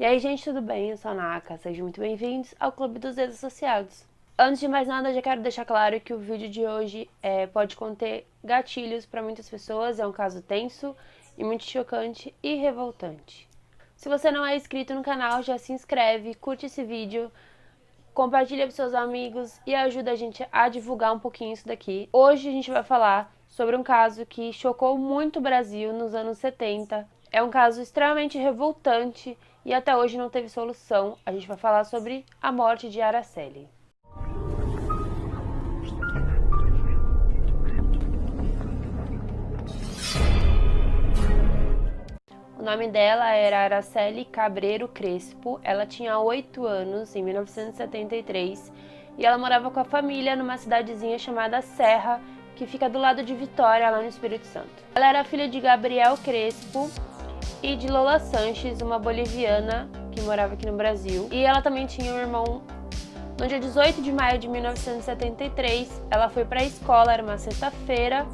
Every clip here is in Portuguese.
E aí, gente, tudo bem? Eu sou a Naka, sejam muito bem-vindos ao Clube dos Dedos Associados. Antes de mais nada, já quero deixar claro que o vídeo de hoje pode conter gatilhos para muitas pessoas, é um caso tenso e muito chocante e revoltante. Se você não é inscrito no canal, já se inscreve, curte esse vídeo, compartilha com seus amigos e ajuda a gente a divulgar um pouquinho isso daqui. Hoje a gente vai falar sobre um caso que chocou muito o Brasil nos anos 70. É um caso extremamente revoltante e até hoje não teve solução. A gente vai falar sobre a morte de Araceli. O nome dela era Araceli Cabreiro Crespo, ela tinha 8 anos, em 1973, e ela morava com a família numa cidadezinha chamada Serra, que fica do lado de Vitória, lá no Espírito Santo. Ela era filha de Gabriel Crespo e de Lola Sanches, uma boliviana que morava aqui no Brasil, e ela também tinha um irmão. No dia 18 de maio de 1973, ela foi para a escola, era uma sexta-feira,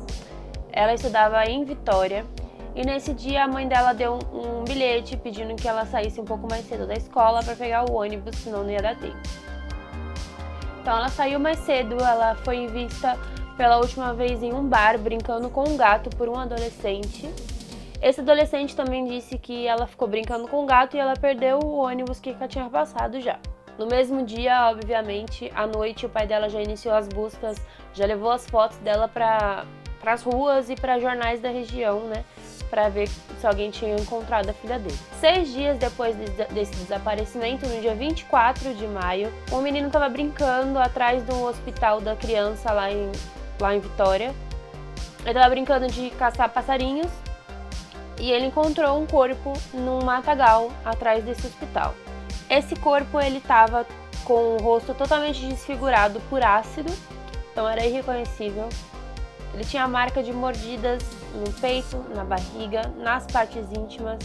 ela estudava em Vitória, e nesse dia a mãe dela deu um bilhete pedindo que ela saísse um pouco mais cedo da escola para pegar o ônibus, senão não ia dar tempo. Então ela saiu mais cedo, ela foi vista pela última vez em um bar brincando com um gato por um adolescente. Esse adolescente também disse que ela ficou brincando com o gato e ela perdeu o ônibus que tinha passado já. No mesmo dia, obviamente, à noite, o pai dela já iniciou as buscas, já levou as fotos dela para as ruas e para jornais da região, né? Para ver se alguém tinha encontrado a filha dele. 6 dias depois desse desaparecimento, no dia 24 de maio, um menino estava brincando atrás do hospital da criança lá em Vitória. Ele estava brincando de caçar passarinhos e ele encontrou um corpo num matagal atrás desse hospital. Esse corpo ele estava com o rosto totalmente desfigurado por ácido, então era irreconhecível. Ele tinha marca de mordidas no peito, na barriga, nas partes íntimas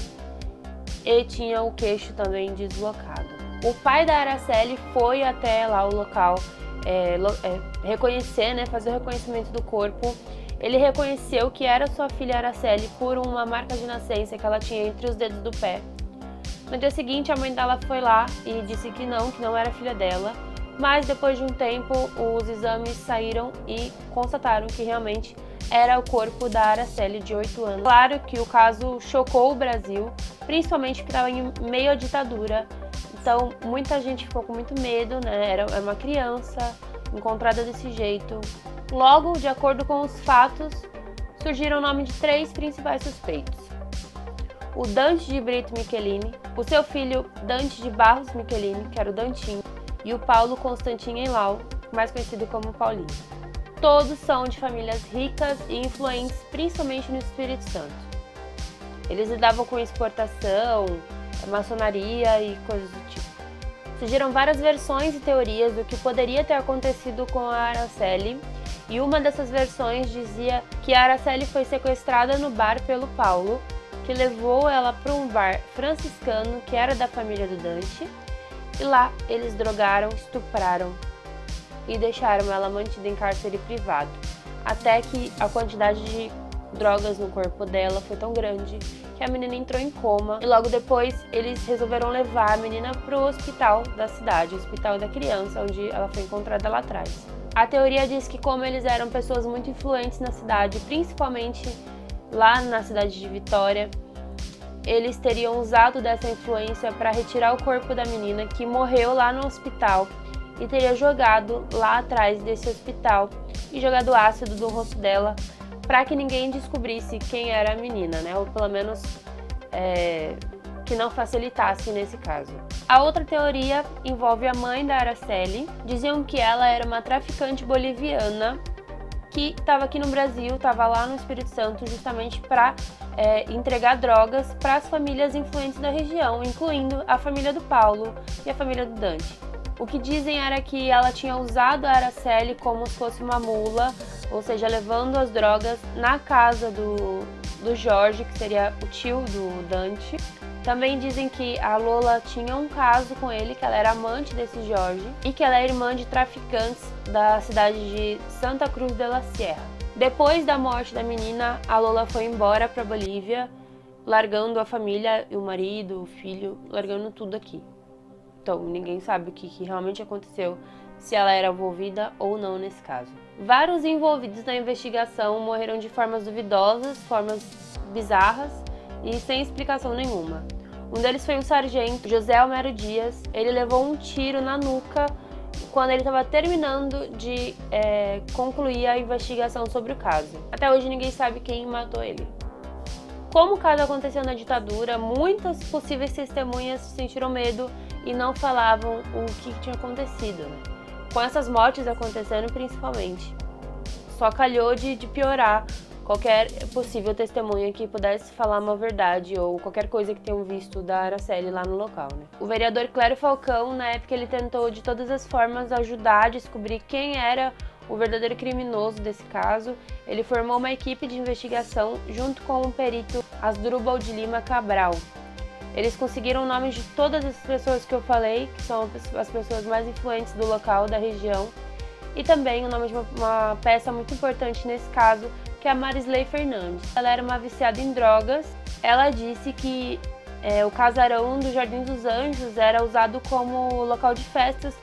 e tinha o queixo também deslocado. O pai da Araceli foi até lá o local reconhecer, né, fazer o reconhecimento do corpo. Ele reconheceu que era sua filha Araceli por uma marca de nascença que ela tinha entre os dedos do pé. No dia seguinte, a mãe dela foi lá e disse que não era filha dela. Mas depois de um tempo, os exames saíram e constataram que realmente era o corpo da Araceli, de 8 anos. Claro que o caso chocou o Brasil, principalmente porque estava em meio à ditadura. Então, muita gente ficou com muito medo, né? Era uma criança encontrada desse jeito. Logo, de acordo com os fatos, surgiram o nome de 3 principais suspeitos. O Dante de Brito Michelini, o seu filho Dante de Barros Michelini, que era o Dantinho, e o Paulo Constantin Henlau, mais conhecido como Paulinho. Todos são de famílias ricas e influentes, principalmente no Espírito Santo. Eles lidavam com exportação, maçonaria e coisas do tipo. Surgiram várias versões e teorias do que poderia ter acontecido com a Araceli, e uma dessas versões dizia que a Araceli foi sequestrada no bar pelo Paulo, que levou ela para um bar franciscano que era da família do Dante, e lá eles drogaram, estupraram e deixaram ela mantida em cárcere privado, até que a quantidade de drogas no corpo dela foi tão grande que a menina entrou em coma, e logo depois eles resolveram levar a menina para o hospital da cidade, o hospital da criança, onde ela foi encontrada lá atrás. A teoria diz que, como eles eram pessoas muito influentes na cidade, principalmente lá na cidade de Vitória, eles teriam usado dessa influência para retirar o corpo da menina que morreu lá no hospital e teria jogado lá atrás desse hospital e jogado ácido no rosto dela para que ninguém descobrisse quem era a menina, né? Ou pelo menos que não facilitasse nesse caso. A outra teoria envolve a mãe da Araceli. Diziam que ela era uma traficante boliviana que estava aqui no Brasil, estava lá no Espírito Santo justamente para entregar drogas para as famílias influentes da região, incluindo a família do Paulo e a família do Dante. O que dizem era que ela tinha usado a Araceli como se fosse uma mula, ou seja, levando as drogas na casa do Jorge, que seria o tio do Dante. Também dizem que a Lola tinha um caso com ele, que ela era amante desse Jorge e que ela é irmã de traficantes da cidade de Santa Cruz de la Sierra. Depois da morte da menina, a Lola foi embora para Bolívia largando a família, o marido, o filho, largando tudo aqui. Então, ninguém sabe o que realmente aconteceu, se ela era envolvida ou não nesse caso. Vários envolvidos na investigação morreram de formas duvidosas, formas bizarras e sem explicação nenhuma. Um deles foi o sargento José Homero Dias. Ele levou um tiro na nuca quando ele estava terminando de concluir a investigação sobre o caso. Até hoje ninguém sabe quem matou ele. Como o caso aconteceu na ditadura, muitas possíveis testemunhas sentiram medo e não falavam o que tinha acontecido, né? Com essas mortes acontecendo principalmente. Só calhou de piorar qualquer possível testemunha que pudesse falar uma verdade ou qualquer coisa que tenham visto da Araceli lá no local, né? O vereador Clério Falcão, na época, ele tentou de todas as formas ajudar a descobrir quem era o verdadeiro criminoso desse caso. Ele formou uma equipe de investigação junto com o perito Asdrúbal de Lima Cabral. Eles conseguiram nomes de todas as pessoas que eu falei, que são as pessoas mais influentes do local, da região, e também o nome de uma peça muito importante nesse caso, que é a Marisley Fernandes. Ela era uma viciada em drogas. Ela disse que o casarão do Jardim dos Anjos era usado como local de festas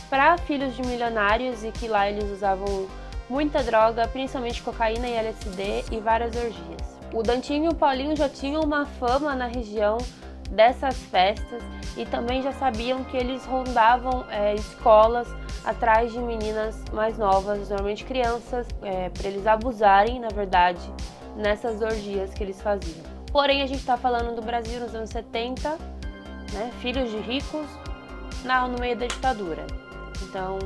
para filhos de milionários e que lá eles usavam muita droga, principalmente cocaína e LSD e várias orgias. O Dantinho e o Paulinho já tinham uma fama na região dessas festas e também já sabiam que eles rondavam escolas atrás de meninas mais novas, normalmente crianças, para eles abusarem, na verdade, nessas orgias que eles faziam. Porém, a gente está falando do Brasil nos anos 70, né, filhos de ricos no meio da ditadura. Então,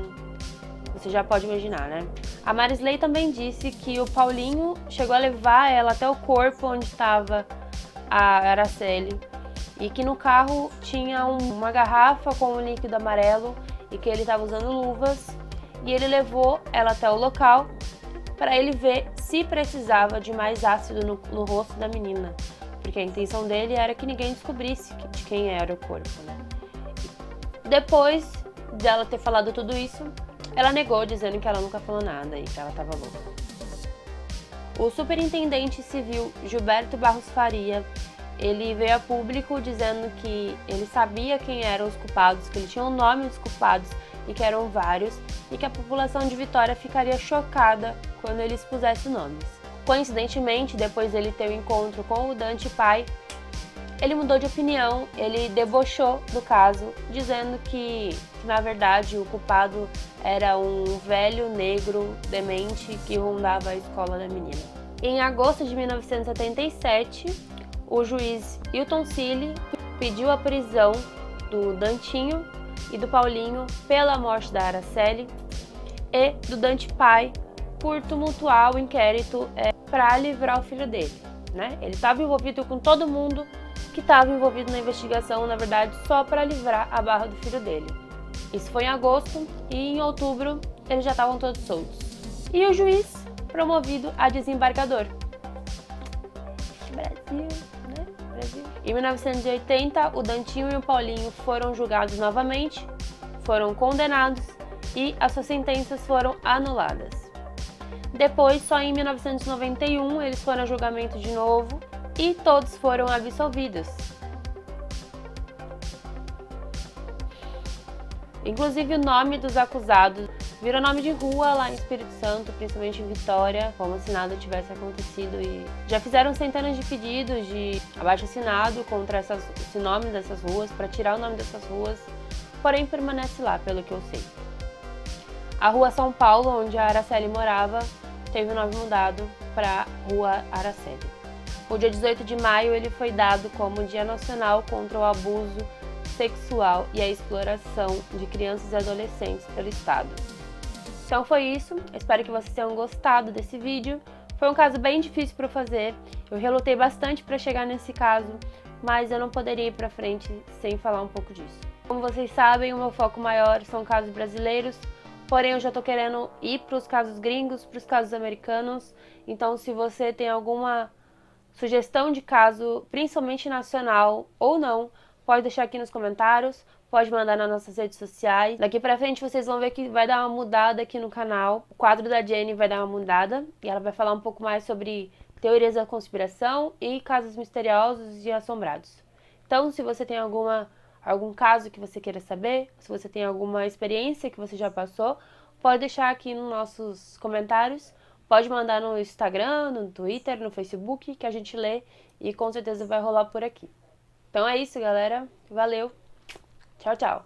você já pode imaginar, né? A Marisley também disse que o Paulinho chegou a levar ela até o corpo onde estava a Araceli e que no carro tinha uma garrafa com um líquido amarelo e que ele estava usando luvas, e ele levou ela até o local para ele ver se precisava de mais ácido no rosto da menina, porque a intenção dele era que ninguém descobrisse de quem era o corpo, né? Depois dela ter falado tudo isso, ela negou, dizendo que ela nunca falou nada e que ela estava louca. O superintendente civil Gilberto Barros Faria, ele veio a público dizendo que ele sabia quem eram os culpados, que ele tinha o nome dos culpados e que eram vários, e que a população de Vitória ficaria chocada quando ele expusesse nomes. Coincidentemente, depois dele ter um encontro com o Dante pai, ele mudou de opinião, ele debochou do caso, dizendo que na verdade o culpado era um velho negro demente que rondava a escola da menina. Em agosto de 1977, o juiz Hilton Cille pediu a prisão do Dantinho e do Paulinho pela morte da Araceli e do Dante pai por tumultuar o inquérito para livrar o filho dele, né? Ele estava envolvido com todo mundo que estava envolvido na investigação, na verdade, só para livrar a barra do filho dele. Isso foi em agosto e em outubro eles já estavam todos soltos. E o juiz promovido a desembargador. Brasil, né? Brasil. Em 1980, o Dantinho e o Paulinho foram julgados novamente, foram condenados e as suas sentenças foram anuladas. Depois, só em 1991, eles foram a julgamento de novo e todos foram absolvidos. Inclusive, o nome dos acusados virou nome de rua lá em Espírito Santo, principalmente em Vitória, como se nada tivesse acontecido. E já fizeram centenas de pedidos de abaixo-assinado contra esse nome dessas ruas, para tirar o nome dessas ruas, porém permanece lá, pelo que eu sei. A Rua São Paulo, onde a Araceli morava, teve o nome mudado para Rua Araceli. O dia 18 de maio ele foi dado como Dia Nacional contra o Abuso Sexual e a Exploração de Crianças e Adolescentes pelo Estado. Então foi isso, espero que vocês tenham gostado desse vídeo. Foi um caso bem difícil para fazer, eu relutei bastante para chegar nesse caso, mas eu não poderia ir para frente sem falar um pouco disso. Como vocês sabem, o meu foco maior são casos brasileiros, porém eu já estou querendo ir para os casos gringos, para os casos americanos, então se você tem alguma sugestão de caso, principalmente nacional ou não, pode deixar aqui nos comentários, pode mandar nas nossas redes sociais. Daqui pra frente vocês vão ver que vai dar uma mudada aqui no canal. O quadro da Jenny vai dar uma mudada e ela vai falar um pouco mais sobre teorias da conspiração e casos misteriosos e assombrados. Então, se você tem algum caso que você queira saber, se você tem alguma experiência que você já passou, pode deixar aqui nos nossos comentários, pode mandar no Instagram, no Twitter, no Facebook, que a gente lê e com certeza vai rolar por aqui. Então é isso, galera. Valeu. Tchau, tchau.